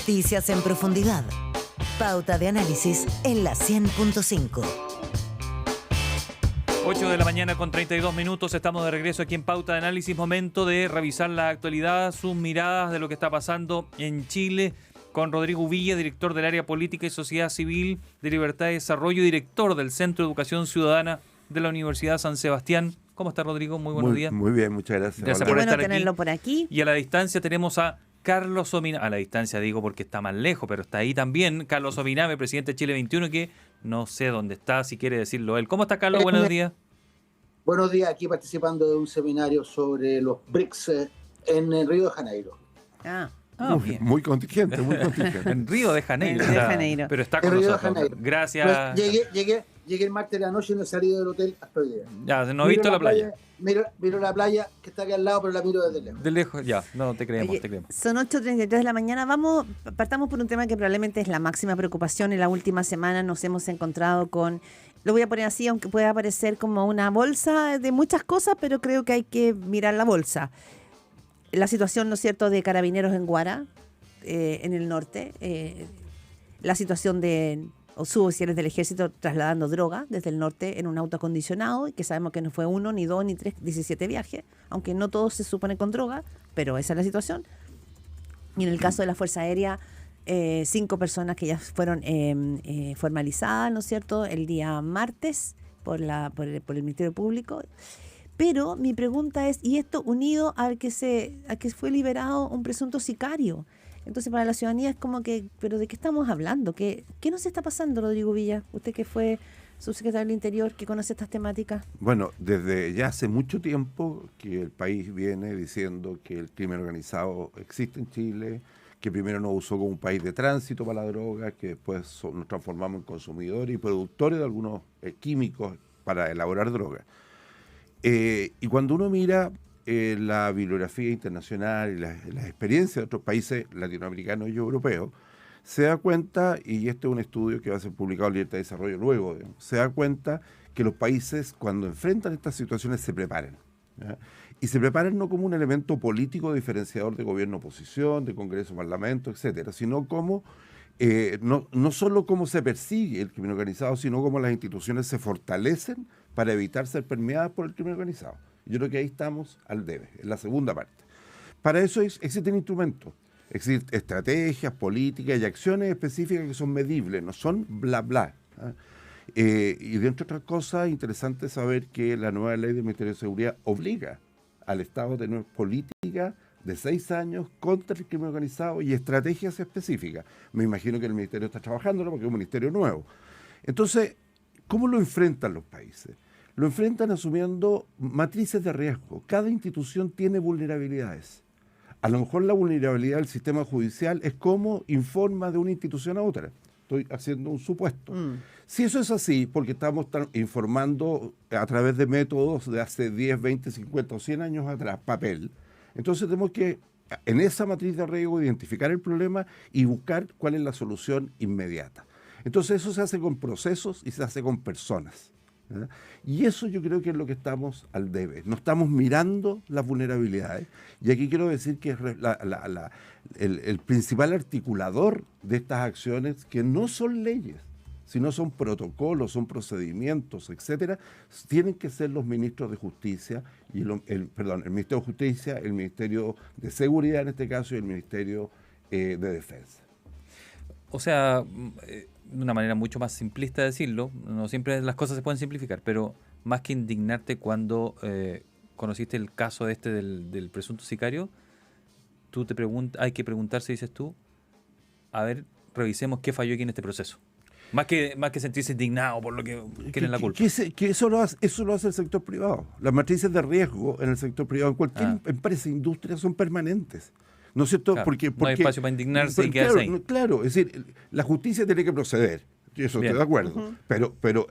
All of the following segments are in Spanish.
Noticias en profundidad. Pauta de análisis en la 100.5. 8 de la mañana con 32 minutos, estamos de regreso aquí en Pauta de Análisis, momento de revisar la actualidad, sus miradas de lo que está pasando en Chile, con Rodrigo Villa, director del área política y sociedad civil de Libertad y Desarrollo, director del Centro de Educación Ciudadana de la Universidad San Sebastián. ¿Cómo está, Rodrigo? Muy buenos días. Muy bien, muchas gracias. Gracias Hola. por Qué bueno estar tenerlo aquí. por aquí. Y a la distancia tenemos a Carlos Ominami, a la distancia digo porque está más lejos, pero está ahí también, Carlos Ominami, presidente de Chile 21, que no sé dónde está, si quiere decirlo él. ¿Cómo está, Carlos? Buenos días. Buenos días, aquí participando de un seminario sobre los BRICS en Río de Janeiro. Bien. Muy contingente, muy contingente. En Río de Janeiro. En Río de Janeiro. Pero está En con Río de nosotros. Janeiro. Gracias. Llegué el martes de la noche y no he salido del hotel hasta hoy día. Ya, no he visto la playa. Miro la playa que está aquí al lado, pero la miro desde lejos. De lejos, ya, no te creemos, Oye, te creemos. son 8:33 de la mañana. Partamos por un tema que probablemente es la máxima preocupación. En la última semana nos hemos encontrado con, lo voy a poner así, aunque pueda parecer como una bolsa de muchas cosas, pero creo que hay que mirar la bolsa. La situación, ¿no es cierto?, de carabineros en Guara, en el norte. La situación de suboficiales del ejército trasladando droga desde el norte en un auto acondicionado, y que sabemos que no fue 1, ni 2, ni 3, 17 viajes, aunque no todos se supone con droga, pero esa es la situación. Y en el caso de la Fuerza Aérea, 5 personas que ya fueron formalizadas, ¿no es cierto?, el día martes por el Ministerio Público. Pero mi pregunta es, y esto unido al que fue liberado un presunto sicario. Entonces, para la ciudadanía es como que, ¿pero de qué estamos hablando? ¿Qué nos está pasando, Rodrigo Villa? Usted que fue subsecretario del Interior, que conoce estas temáticas. Bueno, desde ya hace mucho tiempo que el país viene diciendo que el crimen organizado existe en Chile, que primero nos usó como un país de tránsito para la droga, que después nos transformamos en consumidores y productores de algunos químicos para elaborar droga. Y cuando uno mira la bibliografía internacional y las experiencias de otros países latinoamericanos y europeos, se da cuenta, y este es un estudio que va a ser publicado en Libertad y Desarrollo luego, se da cuenta que los países cuando enfrentan estas situaciones se preparan, ¿ya? Y se preparan no como un elemento político diferenciador de gobierno-oposición, de Congreso-Parlamento, etcétera, sino como no solo cómo se persigue el crimen organizado, sino cómo las instituciones se fortalecen para evitar ser permeadas por el crimen organizado. Yo creo que ahí estamos al debe, en la segunda parte. Para eso existen instrumentos, existen estrategias, políticas y acciones específicas que son medibles, no son bla bla. Y de entre otras cosas, interesante saber que la nueva ley del Ministerio de Seguridad obliga al Estado a tener política de 6 años contra el crimen organizado y estrategias específicas. Me imagino que el Ministerio está trabajando porque es un ministerio nuevo. Entonces, ¿cómo lo enfrentan los países? Lo enfrentan asumiendo matrices de riesgo. Cada institución tiene vulnerabilidades. A lo mejor la vulnerabilidad del sistema judicial es cómo informa de una institución a otra. Estoy haciendo un supuesto. Si eso es así, porque estamos informando a través de métodos de hace 10, 20, 50 o 100 años atrás, papel, entonces tenemos que, en esa matriz de riesgo, identificar el problema y buscar cuál es la solución inmediata. Entonces eso se hace con procesos y se hace con personas, ¿verdad? Y eso yo creo que es lo que estamos al debe. No estamos mirando las vulnerabilidades. Y aquí quiero decir que es el principal articulador de estas acciones, que no son leyes, sino son protocolos, son procedimientos, etcétera, tienen que ser los ministros de Justicia, y el Ministerio de Justicia, el Ministerio de Seguridad en este caso, y el Ministerio de Defensa. O sea, de una manera mucho más simplista de decirlo, no siempre las cosas se pueden simplificar, pero más que indignarte cuando conociste el caso del presunto sicario, hay que preguntarse, dices tú, a ver, revisemos qué falló aquí en este proceso. Más que sentirse indignado por lo que quieren la culpa. Que eso lo hace el sector privado. Las matrices de riesgo en el sector privado, en cualquier empresa, industria, son permanentes. ¿No es cierto? Claro, Porque no hay espacio para indignarse y quedarse ahí. Claro, es decir, la justicia tiene que proceder, eso estoy de acuerdo, pero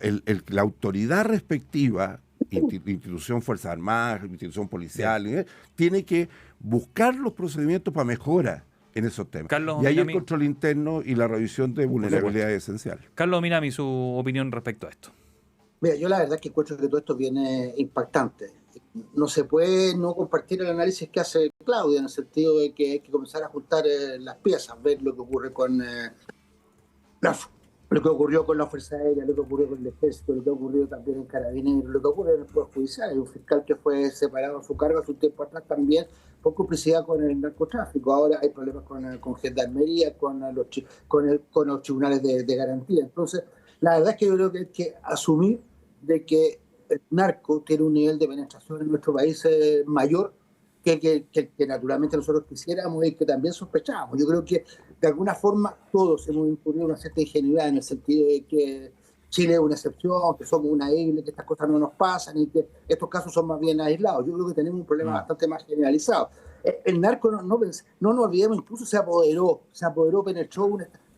la autoridad respectiva, institución Fuerzas Armadas, institución policial, tiene que buscar los procedimientos para mejora en esos temas. Y ahí el control interno y la revisión de vulnerabilidad es esencial. Carlos Ominami, su opinión respecto a esto. Mira, yo la verdad es que encuentro que todo esto viene impactante. no se puede no compartir el análisis que hace Claudia, en el sentido de que hay que comenzar a ajustar las piezas, ver lo que ocurre con la, lo que ocurrió con la Fuerza Aérea, lo que ocurrió con el Ejército, lo que ha ocurrido también en Carabineros, lo que ocurre en el Poder Judicial. Hay un fiscal que fue separado de su cargo hace un tiempo atrás también por complicidad con el narcotráfico. Ahora hay problemas con Gendarmería, con los tribunales de garantía. Entonces, la verdad es que yo creo que hay que asumir de que el narco tiene un nivel de penetración en nuestro país mayor que naturalmente nosotros quisiéramos y que también sospechábamos. Yo creo que de alguna forma todos hemos incurrido una cierta ingenuidad en el sentido de que Chile es una excepción, que somos una isla, que estas cosas no nos pasan y que estos casos son más bien aislados. Yo creo que tenemos un problema bastante más generalizado. El narco, no nos olvidemos, incluso se apoderó,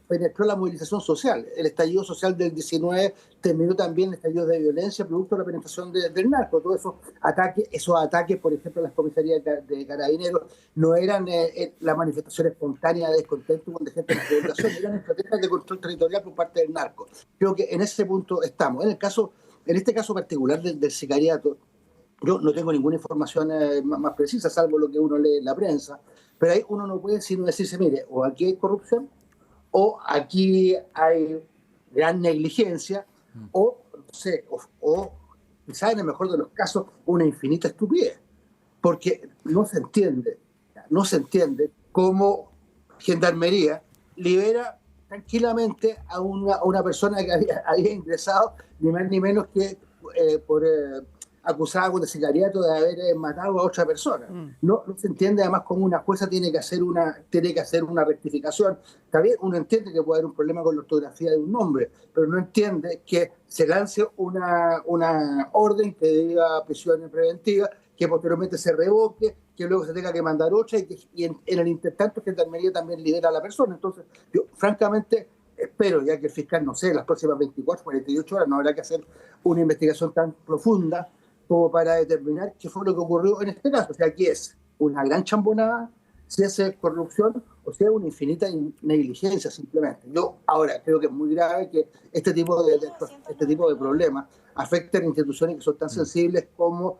penetró la movilización social. El estallido social del 19 terminó también en estallidos de violencia producto de la penetración del narco. Todos esos ataques, por ejemplo, a las comisarías de Carabineros, no eran la manifestación espontánea de descontento de gente en la población, eran estrategias de control territorial por parte del narco. Creo que en ese punto estamos. En este caso particular del sicariato, yo no tengo ninguna información más precisa, salvo lo que uno lee en la prensa, pero ahí uno no puede sino decirse, mire, o aquí hay corrupción, o aquí hay gran negligencia, o no sé, o quizás en el mejor de los casos, una infinita estupidez. Porque no se entiende cómo Gendarmería libera tranquilamente a una persona que había ingresado, ni más ni menos que acusada de sicariato de haber matado a otra persona. No se entiende además cómo una jueza tiene que hacer una rectificación. También uno entiende que puede haber un problema con la ortografía de un nombre, pero no entiende que se lance una orden que diga prisión preventiva, que posteriormente se revoque, que luego se tenga que mandar otra y en el intertanto Gendarmería también libera a la persona. Entonces, yo francamente espero, ya que el fiscal, no sé, las próximas 24, 48 horas no habrá que hacer una investigación tan profunda como para determinar qué fue lo que ocurrió en este caso. O sea, aquí es una gran chambonada, si es corrupción o sea una infinita negligencia simplemente. Yo ahora creo que es muy grave que este tipo de problemas afecten instituciones que son tan sensibles como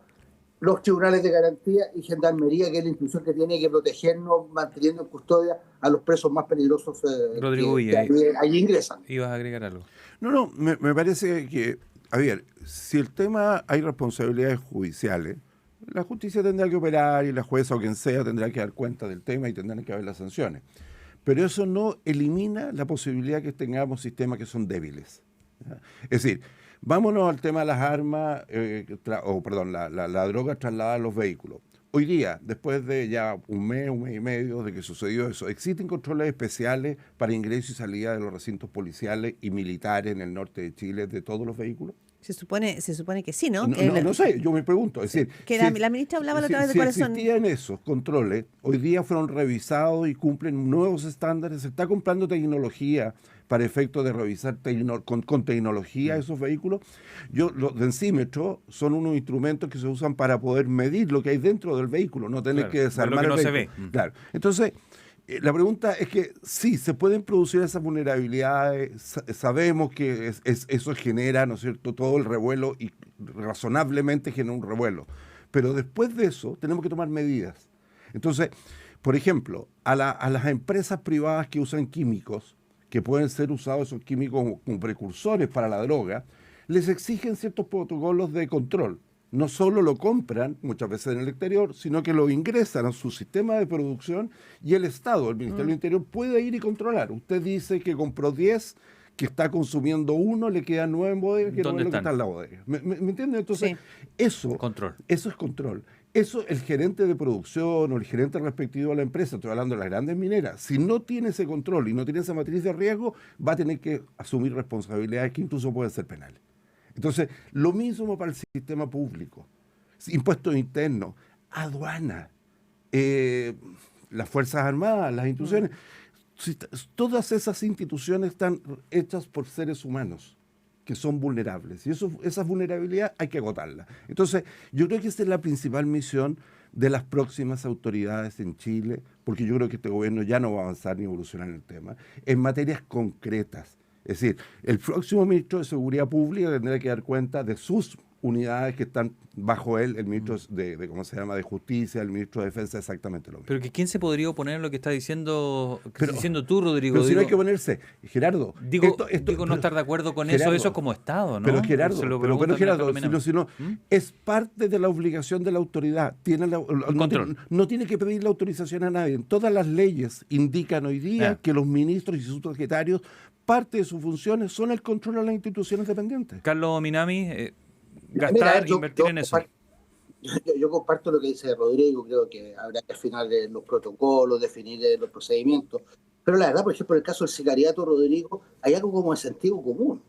los tribunales de garantía y Gendarmería, que es la institución que tiene que protegernos manteniendo en custodia a los presos más peligrosos Rodrigo que allí ingresan. ¿Ibas a agregar algo? No, me parece que, a ver, si el tema hay responsabilidades judiciales, la justicia tendrá que operar y la jueza o quien sea tendrá que dar cuenta del tema y tendrán que haber las sanciones. Pero eso no elimina la posibilidad que tengamos sistemas que son débiles. Es decir, vámonos al tema de las armas, la droga trasladada a los vehículos. Hoy día, después de ya un mes y medio de que sucedió eso, ¿existen controles especiales para ingreso y salida de los recintos policiales y militares en el norte de Chile de todos los vehículos? Se supone que sí, ¿no? No sé, yo me pregunto. Es decir, que la ministra hablaba la otra vez de cuáles son. Si existían esos controles, hoy día fueron revisados y cumplen nuevos estándares, se está comprando tecnología para efectos de revisar con tecnología esos vehículos. Los densímetros son unos instrumentos que se usan para poder medir lo que hay dentro del vehículo, no tener que desarmar lo que no el vehículo. se ve. Claro. Entonces, la pregunta es que sí, se pueden producir esas vulnerabilidades, sabemos que eso genera, ¿no es cierto?, todo el revuelo y razonablemente genera un revuelo. Pero después de eso tenemos que tomar medidas. Entonces, por ejemplo, a las empresas privadas que usan químicos, que pueden ser usados esos químicos como precursores para la droga, les exigen ciertos protocolos de control. No solo lo compran muchas veces en el exterior, sino que lo ingresan a su sistema de producción y el Estado, el Ministerio del Interior, puede ir y controlar. Usted dice que compró 10, que está consumiendo 1, le quedan 9 en bodega, que no es lo que está en la bodega. ¿Me entiende? Entonces, Sí. eso es control. Eso el gerente de producción o el gerente respectivo de la empresa, estoy hablando de las grandes mineras, si no tiene ese control y no tiene esa matriz de riesgo, va a tener que asumir responsabilidades que incluso pueden ser penales. Entonces, lo mismo para el sistema público, impuestos internos, aduana, las Fuerzas Armadas, las instituciones, todas esas instituciones están hechas por seres humanos que son vulnerables y esas vulnerabilidades hay que agotarlas. Entonces, yo creo que esa es la principal misión de las próximas autoridades en Chile, porque yo creo que este gobierno ya no va a avanzar ni evolucionar en el tema, en materias concretas. Es decir, el próximo ministro de Seguridad Pública tendrá que dar cuenta de sus unidades que están bajo él, el ministro de ¿cómo se llama?, de Justicia, el ministro de Defensa, exactamente lo mismo. Pero que ¿quién se podría oponer a lo que estás diciendo, tú, Rodrigo? Pero si no hay que ponerse, Gerardo. Digo, no estar de acuerdo con Gerardo, eso es como Estado, ¿no? Pero Gerardo, Gerardo, es parte de la obligación de la autoridad. No tiene que pedir la autorización a nadie. Todas las leyes indican hoy día que los ministros y sus secretarios, parte de sus funciones son el control de las instituciones dependientes. Carlos Minami, invertir en eso. Yo comparto lo que dice Rodrigo, creo que habrá que afinar los protocolos, definir los procedimientos, pero la verdad, por ejemplo, en el caso del sicariato, Rodrigo, hay algo como de sentido común.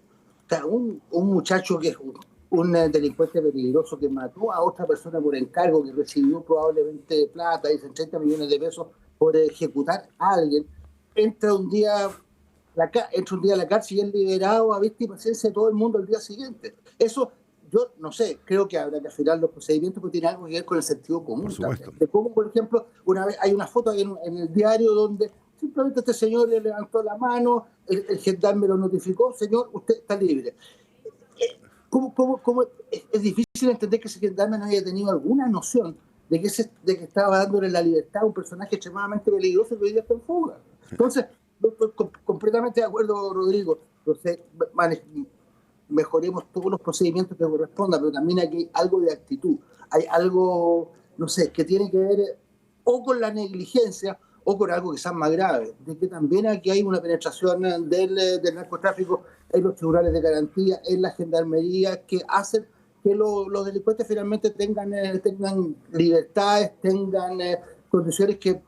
O sea, un muchacho que es un delincuente peligroso que mató a otra persona por encargo, que recibió probablemente plata, dicen 30 millones de pesos, por ejecutar a alguien, entra un día a la cárcel y es liberado a vista y paciencia de todo el mundo al día siguiente. Eso, yo no sé, creo que habrá que afinar los procedimientos, porque tiene algo que ver con el sentido común. Por supuesto. De cómo, por ejemplo, una vez hay una foto en el diario donde simplemente este señor le levantó la mano, el gendarme lo notificó, señor, usted está libre. ¿Cómo es difícil entender que ese gendarme no haya tenido alguna noción de que estaba dándole la libertad a un personaje extremadamente peligroso que hoy día está en fuga? Entonces, estoy completamente de acuerdo, Rodrigo. Entonces, mejoremos todos los procedimientos que correspondan, pero también aquí hay algo de actitud. Hay algo, no sé, que tiene que ver o con la negligencia o con algo que sea más grave, de que también aquí hay una penetración del narcotráfico en los tribunales de garantía, en la gendarmería, que hacen que los delincuentes finalmente tengan libertades, tengan condiciones que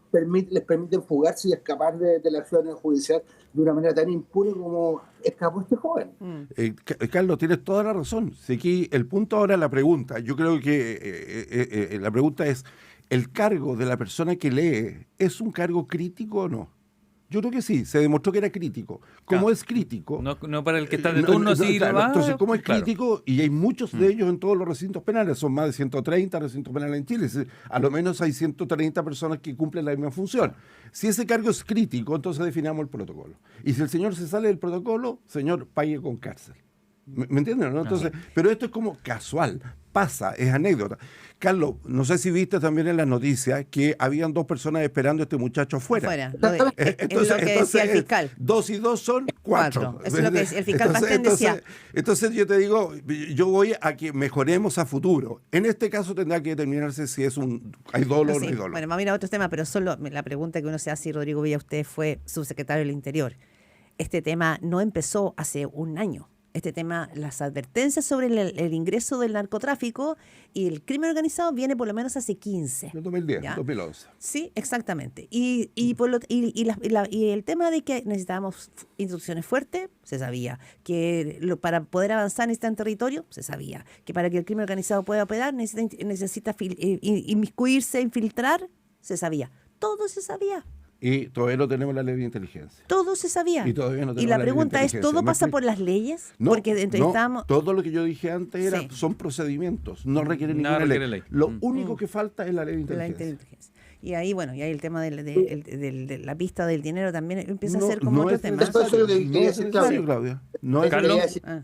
les permiten fugarse y escapar de la acción judicial de una manera tan impune como escapó este joven. Carlos, tienes toda la razón. Si aquí el punto ahora es la pregunta. Yo creo que la pregunta es, ¿el cargo de la persona que lee es un cargo crítico o no? Yo creo que sí, se demostró que era crítico. Como es crítico... No para el que está de turno, entonces, como es crítico, y hay muchos de ellos en todos los recintos penales, son más de 130 recintos penales en Chile, a lo menos hay 130 personas que cumplen la misma función. Si ese cargo es crítico, entonces definamos el protocolo. Y si el señor se sale del protocolo, señor, pague con cárcel. ¿Me entienden? ¿No? Entonces, pero esto es como casual, pasa, es anécdota. Carlos, no sé si viste también en las noticias que habían 2 personas esperando a este mucho afuera. Es lo que decía el fiscal. 2 y 2 son 4. Eso es lo que el fiscal Pastén decía. Entonces yo te digo, yo voy a que mejoremos a futuro. En este caso tendrá que determinarse si hay dolo o no hay dolo. Bueno, vamos a ir a otro tema, pero solo la pregunta que uno se hace, Rodrigo Villa, usted fue subsecretario del Interior. Este tema no empezó hace un año. Este tema, las advertencias sobre el ingreso del narcotráfico y el crimen organizado viene por lo menos hace 15. En 2010, ¿ya? 2011. Sí, exactamente. Y el tema de que necesitábamos instrucciones fuertes, se sabía. Que para poder avanzar en territorio, se sabía. Que para que el crimen organizado pueda operar, necesita inmiscuirse, infiltrar, se sabía. Todo se sabía. Y todavía no tenemos la ley de inteligencia. Todo se sabía. Y todavía no tenemos la pregunta es, ¿todo pasa por las leyes? No, porque entrevistábamos... todo lo que yo dije antes son procedimientos, no requieren ninguna ley. Lo único que falta es la ley de inteligencia. Y ahí, bueno, y ahí el tema de la pista del dinero también empieza a ser como otro tema. Eso es lo que quería decir Claudia.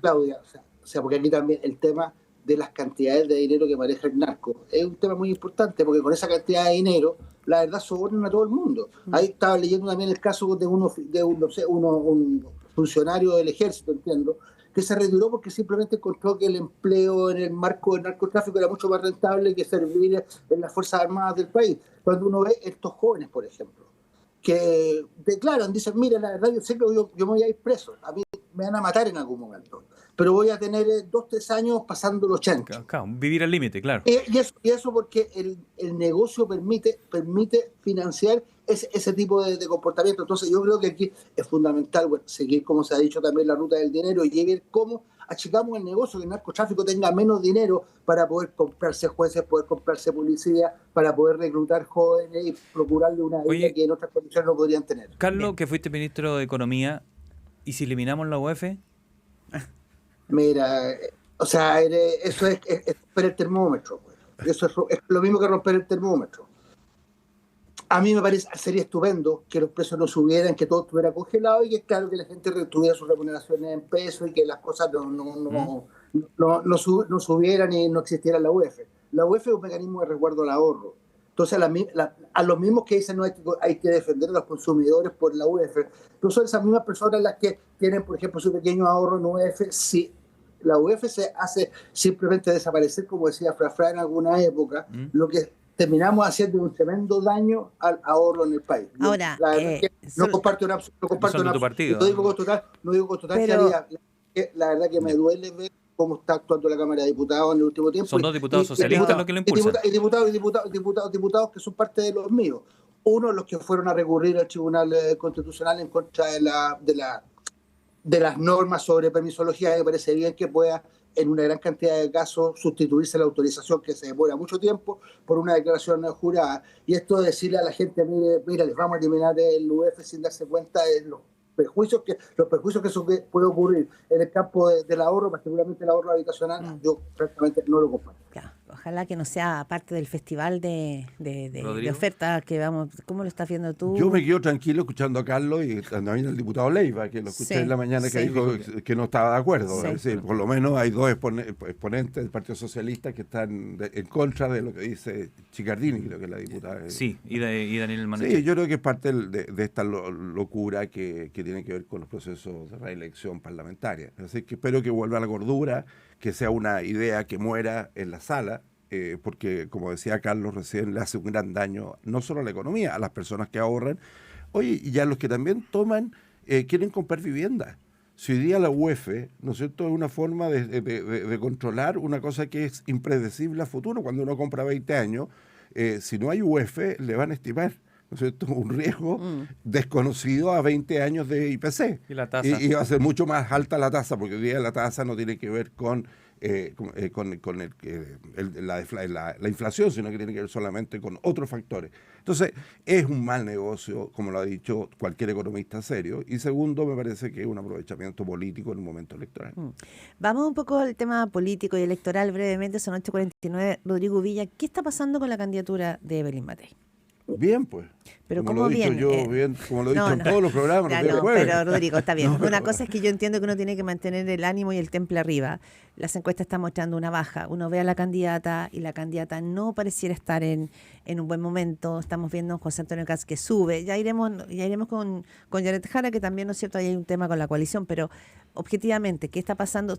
Claudia. O sea, porque aquí también el tema de las cantidades de dinero que maneja el narco es un tema muy importante, porque con esa cantidad de dinero la verdad sobornan a todo el mundo. Ahí estaba leyendo también el caso de un funcionario del ejército, entiendo, que se retiró porque simplemente encontró que el empleo en el marco del narcotráfico era mucho más rentable que servir en las Fuerzas Armadas del país. Cuando uno ve estos jóvenes, por ejemplo, que declaran, dicen, mira, la verdad yo sé que yo me voy a ir preso, a mí me van a matar en algún momento, pero voy a tener 2-3 años pasando los 80. Claro, vivir al límite, claro. Y eso porque el negocio permite financiar ese tipo de comportamiento. Entonces yo creo que aquí es fundamental seguir, como se ha dicho también, la ruta del dinero y ver cómo achicamos el negocio, que el narcotráfico tenga menos dinero para poder comprarse jueces, poder comprarse policía, para poder reclutar jóvenes y procurarle una vida que en otras condiciones no podrían tener. Carlos, que fuiste ministro de Economía, ¿y si eliminamos la UEF? Mira, o sea, eso es romper el termómetro. Eso es lo mismo que romper el termómetro. A mí me parece, sería estupendo que los precios no subieran, que todo estuviera congelado y que claro que la gente tuviera sus remuneraciones en pesos y que las cosas no subiera ni no existiera la UEF. La UEF es un mecanismo de resguardo al ahorro. Entonces, a los mismos que dicen no hay que defender a los consumidores por la UEF, no son esas mismas personas las que tienen, por ejemplo, su pequeño ahorro en UEF. Si la UEF se hace simplemente desaparecer, como decía Frafra en alguna época, lo que terminamos haciendo un tremendo daño al ahorro en el país. Ahora, no comparto una partido, no digo con total claridad. La verdad que me duele ver cómo está actuando la Cámara de Diputados en el último tiempo. Son 2 diputados socialistas los que lo impulsan. Diputados que son parte de los míos. Uno, los que fueron a recurrir al Tribunal Constitucional en contra de las normas sobre permisología, me parece bien que pueda, en una gran cantidad de casos, sustituirse la autorización, que se demora mucho tiempo, por una declaración jurada. Y esto de decirle a la gente, mira, les vamos a eliminar el UF sin darse cuenta de los perjuicios que eso puede ocurrir en el campo del ahorro, particularmente el ahorro habitacional, yo francamente no lo comparto. Claro. Ojalá que no sea parte del festival de ofertas que vamos. ¿Cómo lo estás viendo tú? Yo me quedo tranquilo escuchando a Carlos y también al diputado Leiva, que lo escuché en la mañana, que dijo que no estaba de acuerdo. Es decir, por lo menos hay 2 exponentes del Partido Socialista que están en contra de lo que dice Chicardini, creo que es la diputada. Sí, y Daniel Manuel. Sí, yo creo que es parte de esta locura que tiene que ver con los procesos de reelección parlamentaria. Así que espero que vuelva a la cordura, que sea una idea que muera en la sala, porque, como decía Carlos recién, le hace un gran daño no solo a la economía, a las personas que ahorran, oye, y a los que también quieren comprar vivienda. Si hoy día la UEF, ¿no es cierto?, es una forma de controlar una cosa que es impredecible a futuro. Cuando uno compra 20 años, si no hay UEF, le van a estimar, ¿no es cierto?, un riesgo desconocido a 20 años de IPC. Y la tasa. Y va a ser mucho más alta la tasa, porque hoy día la tasa no tiene que ver con la inflación, sino que tiene que ver solamente con otros factores. Entonces, es un mal negocio, como lo ha dicho cualquier economista serio. Y segundo, me parece que es un aprovechamiento político en un momento electoral. Vamos un poco al tema político y electoral brevemente, son 8:49. Rodrigo Villa, ¿qué está pasando con la candidatura de Evelyn Matei? Bien, pues. Pero como lo he dicho yo, bien, como lo he dicho en todos los programas. Pero Rodrigo, está bien. Una cosa es que yo entiendo que uno tiene que mantener el ánimo y el temple arriba. Las encuestas están mostrando una baja. Uno ve a la candidata y la candidata no pareciera estar en un buen momento. Estamos viendo a José Antonio Caz que sube. Ya iremos con Janet Jara, que también, ¿no es cierto?, ahí hay un tema con la coalición, pero objetivamente, ¿qué está pasando?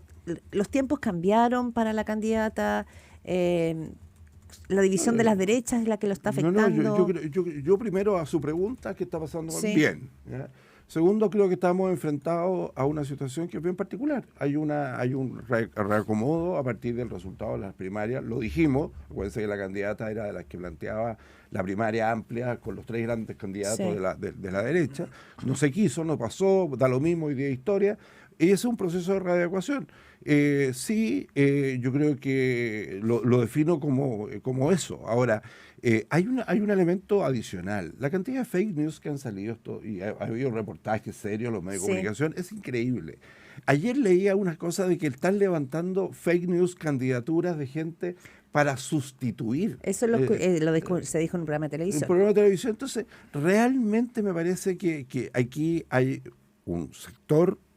¿Los tiempos cambiaron para la candidata? ¿La división de las derechas es la que lo está afectando? Yo primero, a su pregunta, ¿qué está pasando? Sí. Bien. ¿Ya? Segundo, creo que estamos enfrentados a una situación que es bien particular. Hay un reacomodo a partir del resultado de las primarias. Lo dijimos, acuérdense que la candidata era de las que planteaba la primaria amplia con los 3 grandes candidatos de la derecha. No se quiso, no pasó, da lo mismo, hoy día historia. Y ese es un proceso de readecuación. Yo creo que lo defino como eso. Ahora, hay un elemento adicional. La cantidad de fake news que han salido, y ha habido reportajes serios en los medios de comunicación, es increíble. Ayer leía unas cosas de que están levantando fake news, candidaturas de gente para sustituir. Eso se dijo en un programa de televisión. Un programa de televisión. Entonces, realmente me parece que aquí hay un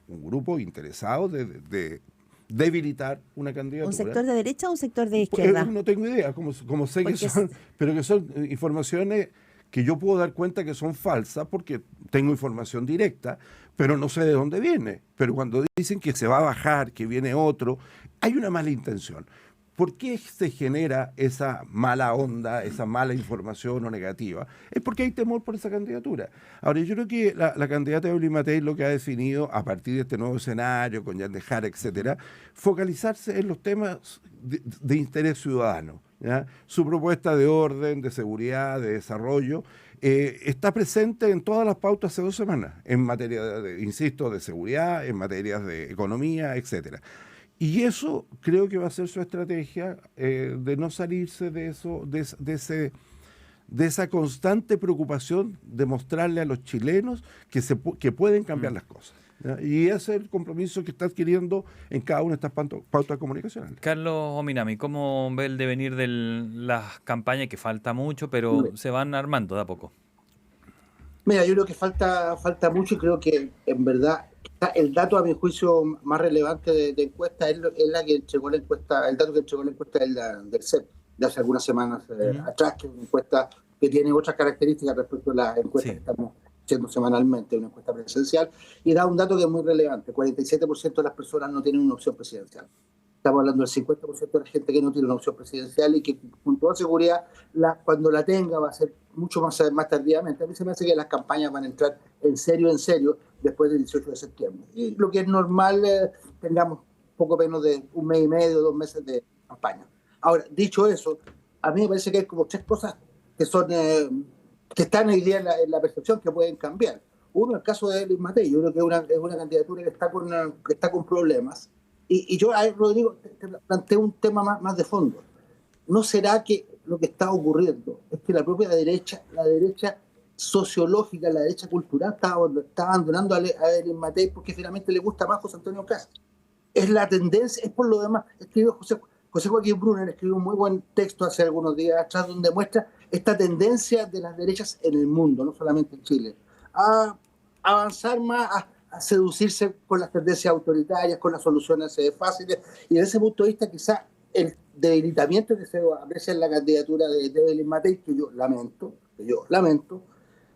grupo interesado de debilitar una candidatura. ¿Un sector de derecha o un sector de izquierda? No tengo idea, como sé que son, pero que son informaciones que yo puedo dar cuenta que son falsas porque tengo información directa, pero no sé de dónde viene. Pero cuando dicen que se va a bajar, que viene otro, hay una mala intención. ¿Por qué se genera esa mala onda, esa mala información o negativa? Es porque hay temor por esa candidatura. Ahora, yo creo que la candidata Evelyn Matei lo que ha definido a partir de este nuevo escenario, con Janet Jara, etcétera, focalizarse en los temas de interés ciudadano, ¿ya? Su propuesta de orden, de seguridad, de desarrollo, está presente en todas las pautas hace 2 semanas, en materia, insisto, de seguridad, en materias de economía, etcétera. Y eso creo que va a ser su estrategia, de no salirse de eso, de esa constante preocupación de mostrarle a los chilenos que pueden cambiar las cosas, ¿ya? Y ese es el compromiso que está adquiriendo en cada una de estas pautas comunicacionales. Carlos Ominami, ¿cómo ve el devenir de las campañas, que falta mucho, pero se van armando de a poco? Mira, yo creo que falta mucho y creo que en verdad El dato, a mi juicio, más relevante de encuesta es la que entregó la encuesta, el dato que entregó la encuesta del CEP de hace algunas semanas atrás, que es una encuesta que tiene otras características respecto a las encuestas que estamos haciendo semanalmente, una encuesta presencial, y da un dato que es muy relevante: 47% de las personas no tienen una opción presidencial. Estamos hablando del 50% de la gente que no tiene una opción presidencial y que con toda seguridad cuando la tenga va a ser mucho más tardíamente. A mí se me hace que las campañas van a entrar en serio, después del 18 de septiembre. Y lo que es normal, tengamos poco menos de un mes y medio, 2 meses de campaña. Ahora, dicho eso, a mí me parece que hay como 3 cosas que son que están hoy día en la percepción, que pueden cambiar. Uno, el caso de Evelyn Matei. Yo creo que es una candidatura que está con problemas. Y yo, Rodrigo, te planteo un tema más de fondo. ¿No será que lo que está ocurriendo es que la propia derecha sociológica, la derecha cultural, está abandonando a Evelyn Matei porque finalmente le gusta más José Antonio Kast? Es la tendencia, es por lo demás. Escribió José Joaquín Brunner, escribió un muy buen texto hace algunos días atrás donde muestra esta tendencia de las derechas en el mundo, no solamente en Chile, a avanzar más, a seducirse con las tendencias autoritarias, con las soluciones fáciles, y desde ese punto de vista quizá el debilitamiento que se aprecia en la candidatura de Evelyn Matei, que yo lamento,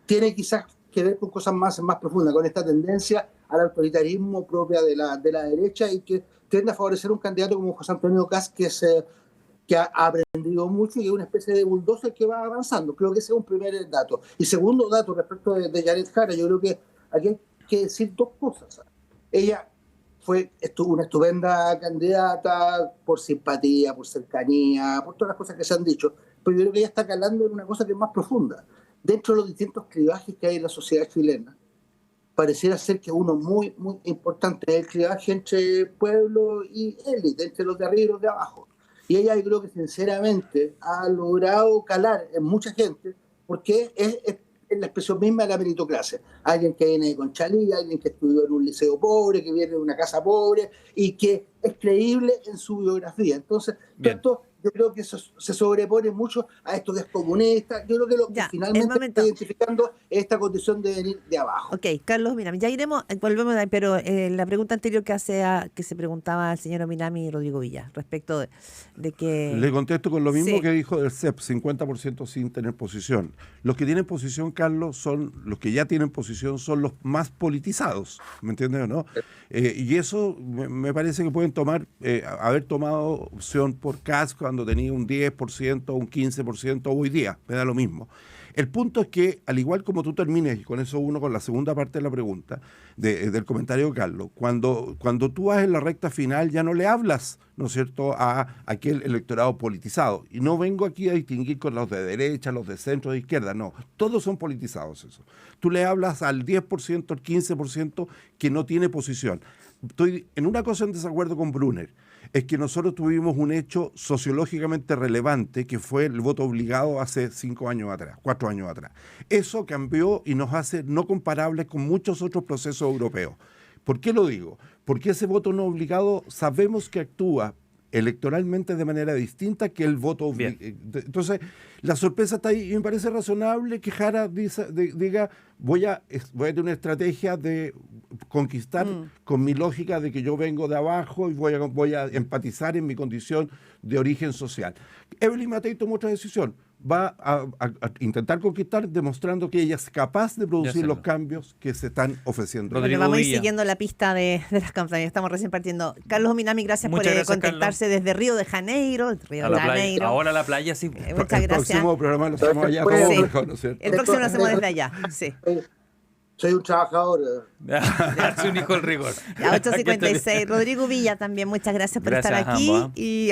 tiene quizás que ver con cosas más profundas, con esta tendencia al autoritarismo propia de la derecha, y que tiende a favorecer un candidato como José Antonio Kast, que ha aprendido mucho y que es una especie de bulldozer que va avanzando. Creo que ese es un primer dato. Y segundo dato, respecto de Janet Jara, yo creo que aquí hay que decir 2 cosas. Ella estuvo una estupenda candidata por simpatía, por cercanía, por todas las cosas que se han dicho, pero yo creo que ella está calando en una cosa que es más profunda. Dentro de los distintos clivajes que hay en la sociedad chilena, pareciera ser que uno muy, muy importante es el clivaje entre pueblo y élite, entre los de arriba y los de abajo. Y ella, yo creo que sinceramente ha logrado calar en mucha gente, porque es la expresión misma de la meritocracia. Alguien que viene de Conchalí, alguien que estudió en un liceo pobre, que viene de una casa pobre y que es creíble en su biografía. Entonces, esto, yo creo que eso se sobrepone mucho a esto que es comunista. Yo creo que lo que finalmente está identificando es esta condición de venir de abajo. Ok, Carlos, mira, ya iremos, volvemos, pero la pregunta anterior que se preguntaba al señor Ominami y Rodrigo Villa, respecto de que... Le contesto con lo mismo que dijo del CEP, 50% sin tener posición. Los que tienen posición, Carlos, los que ya tienen posición son los más politizados, ¿me entiendes o no? Y eso me parece que pueden haber tomado opción por Kast cuando tenía un 10%, un 15%, hoy día, me da lo mismo. El punto es que, al igual como tú termines, y con eso uno con la segunda parte de la pregunta, del comentario de Carlos, cuando tú vas en la recta final ya no le hablas, ¿no es cierto?, a aquel electorado politizado. Y no vengo aquí a distinguir con los de derecha, los de centro, de izquierda, no. Todos son politizados eso. Tú le hablas al 10%, al 15% que no tiene posición. Estoy en una cosa en desacuerdo con Brunner, es que nosotros tuvimos un hecho sociológicamente relevante que fue el voto obligado hace 4 años atrás. Eso cambió y nos hace no comparables con muchos otros procesos europeos. ¿Por qué lo digo? Porque ese voto no obligado sabemos que actúa electoralmente de manera distinta que el voto obligado. Entonces, la sorpresa está ahí y me parece razonable que Jara diga voy a tener una estrategia de conquistar con mi lógica de que yo vengo de abajo y voy a empatizar en mi condición de origen social. Evelyn Matei tomó otra decisión. Va a intentar conquistar demostrando que ella es capaz de producir los cambios que se están ofreciendo. Bueno, vamos a ir siguiendo la pista de las campañas. Estamos recién partiendo. Carlos Ominami, gracias por contactarse desde Río de Janeiro. Ahora la playa, sí. Muchas gracias. El próximo programa lo hacemos allá. El próximo lo hacemos desde allá. Sí. Soy un trabajador. Soy un hijo del rigor. A 8:56. Rodrigo Villa también, muchas gracias por estar aquí. Y